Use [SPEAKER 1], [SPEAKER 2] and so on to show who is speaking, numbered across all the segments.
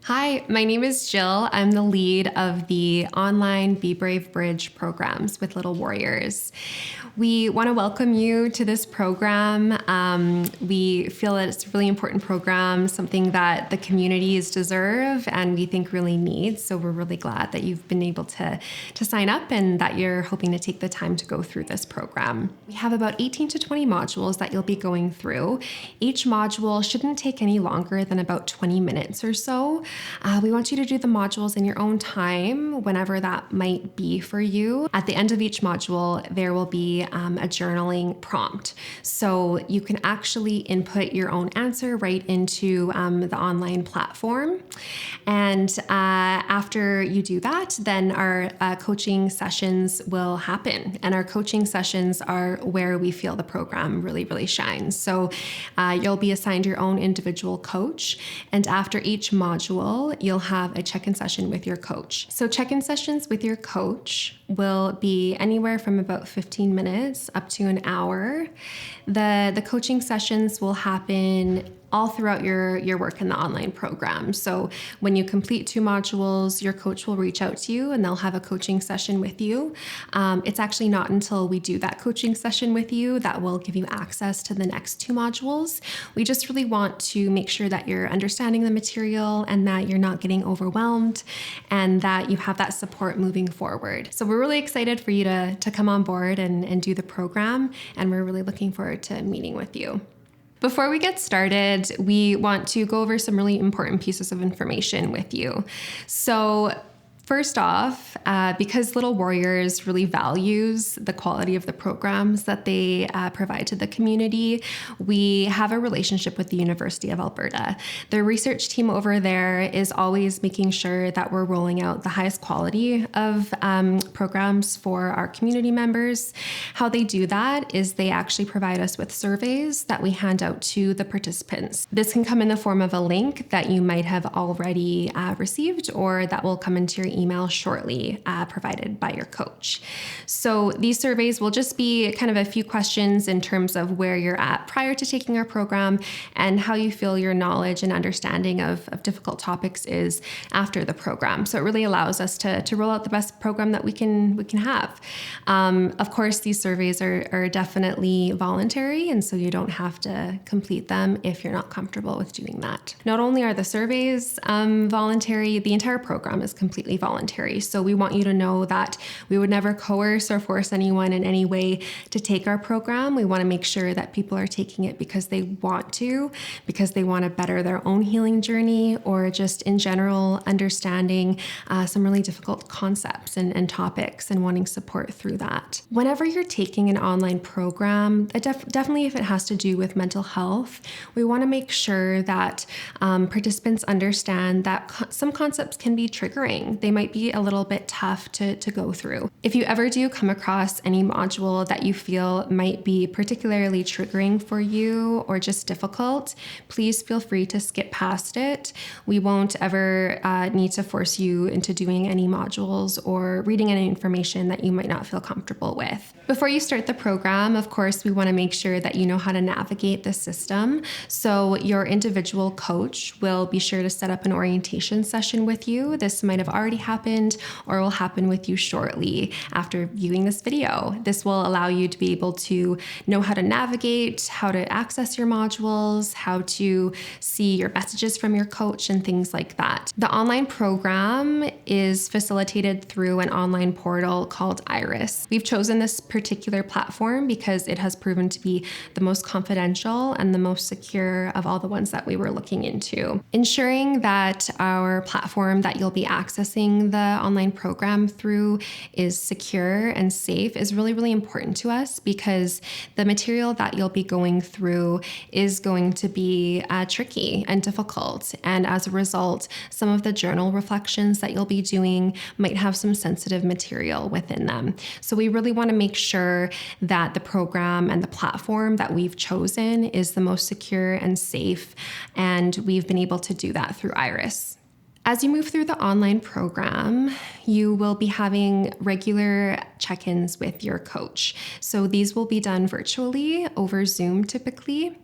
[SPEAKER 1] Hi, my name is Jill. I'm the lead of the online Be Brave Bridge programs with Little Warriors. We want to welcome you to this program. We feel that it's a really important program, something that the communities deserve and we think really needs. So we're really glad that you've been able to sign up and that you're hoping to take the time to go through this program. We have about 18 to 20 modules that you'll be going through. Each module shouldn't take any longer than about 20 minutes or so. We want you to do the modules in your own time, whenever that might be for you. At the end of each module, there will be a journaling prompt. So you can actually input your own answer right into the online platform. And after you do that, then our coaching sessions will happen. And our coaching sessions are where we feel the program really, really shines. So you'll be assigned your own individual coach. And after each module, you'll have a check-in session with your coach. So check-in sessions with your coach will be anywhere from about 15 minutes up to an hour. The coaching sessions will happen all throughout your work in the online program. So when you complete 2 modules, your coach will reach out to you and they'll have a coaching session with you. It's actually not until we do that coaching session with you that will give you access to the next 2 modules. We just really want to make sure that you're understanding the material and that you're not getting overwhelmed and that you have that support moving forward. So we're really excited for you to come on board and do the program, and we're really looking forward to meeting with you. Before we get started, we want to go over some really important pieces of information with you. So first off, because Little Warriors really values the quality of the programs that they provide to the community, we have a relationship with the University of Alberta. The research team over there is always making sure that we're rolling out the highest quality of programs for our community members. How they do that is they actually provide us with surveys that we hand out to the participants. This can come in the form of a link that you might have already received, or that will come into your email shortly, provided by your coach. So these surveys will just be kind of a few questions in terms of where you're at prior to taking our program and how you feel your knowledge and understanding of difficult topics is after the program. So it really allows us to roll out the best program that we can have. Of course, these surveys are definitely voluntary, and so you don't have to complete them if you're not comfortable with doing that. Not only are the surveys voluntary, the entire program is completely voluntary. So we want you to know that we would never coerce or force anyone in any way to take our program. We want to make sure that people are taking it because they want to, because they want to better their own healing journey, or just in general understanding some really difficult concepts and topics and wanting support through that. Whenever you're taking an online program, definitely if it has to do with mental health, we want to make sure that participants understand that some concepts can be triggering. They might be a little bit tough to go through. If you ever do come across any module that you feel might be particularly triggering for you or just difficult, please feel free to skip past it. We won't ever need to force you into doing any modules or reading any information that you might not feel comfortable with. Before you start the program, of course, we want to make sure that you know how to navigate the system. So your individual coach will be sure to set up an orientation session with you. This might have already happened or will happen with you shortly after viewing this video. This will allow you to be able to know how to navigate, how to access your modules, how to see your messages from your coach, and things like that. The online program is facilitated through an online portal called Iris. We've chosen this particular platform because it has proven to be the most confidential and the most secure of all the ones that we were looking into. Ensuring that our platform that you'll be accessing the online program through is secure and safe is really, really important to us, because the material that you'll be going through is going to be tricky and difficult. And as a result, some of the journal reflections that you'll be doing might have some sensitive material within them. So we really want to make sure that the program and the platform that we've chosen is the most secure and safe. And we've been able to do that through Iris. As you move through the online program, you will be having regular check-ins with your coach. So these will be done virtually over Zoom typically.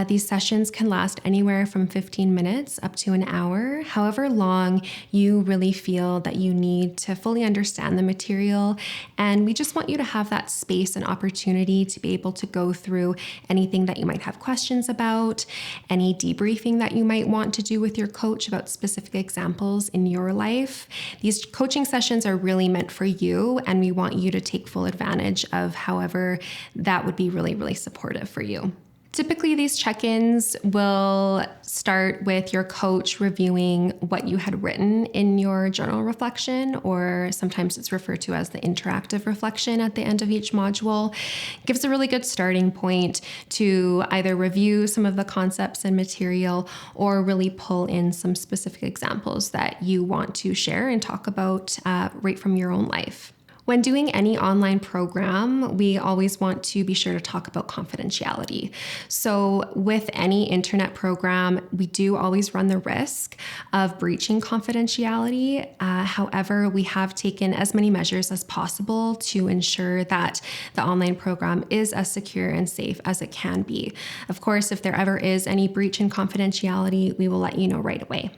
[SPEAKER 1] These sessions can last anywhere from 15 minutes up to an hour, however long you really feel that you need to fully understand the material. And we just want you to have that space and opportunity to be able to go through anything that you might have questions about, any debriefing that you might want to do with your coach about specific examples in your life. These coaching sessions are really meant for you, and we want you to take full advantage of however that would be really, really supportive for you. Typically, these check-ins will start with your coach reviewing what you had written in your journal reflection, or sometimes it's referred to as the interactive reflection at the end of each module. It gives a really good starting point to either review some of the concepts and material or really pull in some specific examples that you want to share and talk about right from your own life. When doing any online program, we always want to be sure to talk about confidentiality. So with any internet program, we do always run the risk of breaching confidentiality. However, we have taken as many measures as possible to ensure that the online program is as secure and safe as it can be. Of course, if there ever is any breach in confidentiality, we will let you know right away.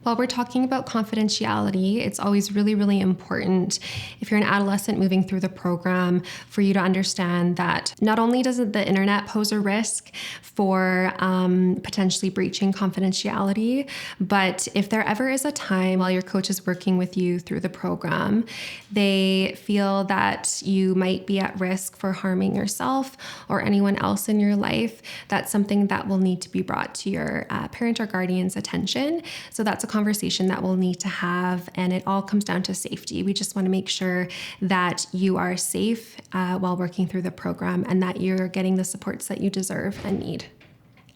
[SPEAKER 1] While we're talking about confidentiality, it's always really, really important if you're an adolescent moving through the program for you to understand that not only does the internet pose a risk for potentially breaching confidentiality, but if there ever is a time while your coach is working with you through the program, they feel that you might be at risk for harming yourself or anyone else in your life, that's something that will need to be brought to your parent or guardian's attention. So that's a conversation that we'll need to have, and it all comes down to safety. We just want to make sure that you are safe while working through the program and that you're getting the supports that you deserve and need.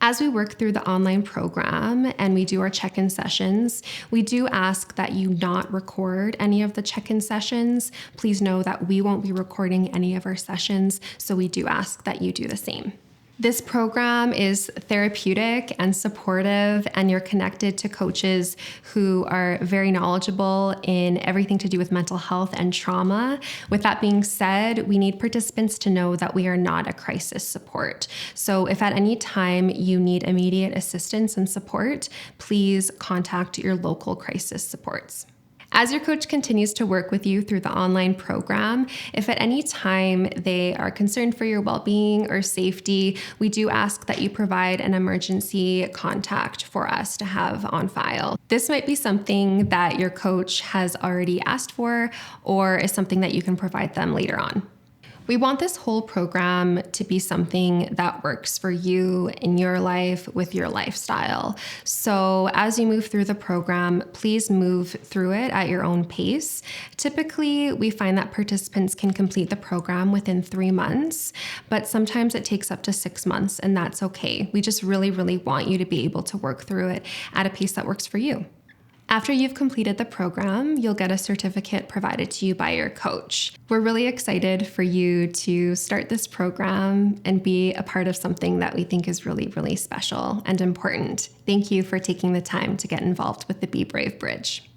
[SPEAKER 1] As we work through the online program and we do our check-in sessions, we do ask that you not record any of the check-in sessions. Please know that we won't be recording any of our sessions, so we do ask that you do the same. This program is therapeutic and supportive, and you're connected to coaches who are very knowledgeable in everything to do with mental health and trauma. With that being said, we need participants to know that we are not a crisis support. So if at any time you need immediate assistance and support, please contact your local crisis supports. As your coach continues to work with you through the online program, if at any time they are concerned for your well-being or safety, we do ask that you provide an emergency contact for us to have on file. This might be something that your coach has already asked for, or is something that you can provide them later on. We want this whole program to be something that works for you in your life with your lifestyle. So as you move through the program, please move through it at your own pace. Typically, we find that participants can complete the program within 3 months, but sometimes it takes up to 6 months, and that's okay. We just really, really want you to be able to work through it at a pace that works for you. After you've completed the program, you'll get a certificate provided to you by your coach. We're really excited for you to start this program and be a part of something that we think is really, really special and important. Thank you for taking the time to get involved with the Be Brave Bridge.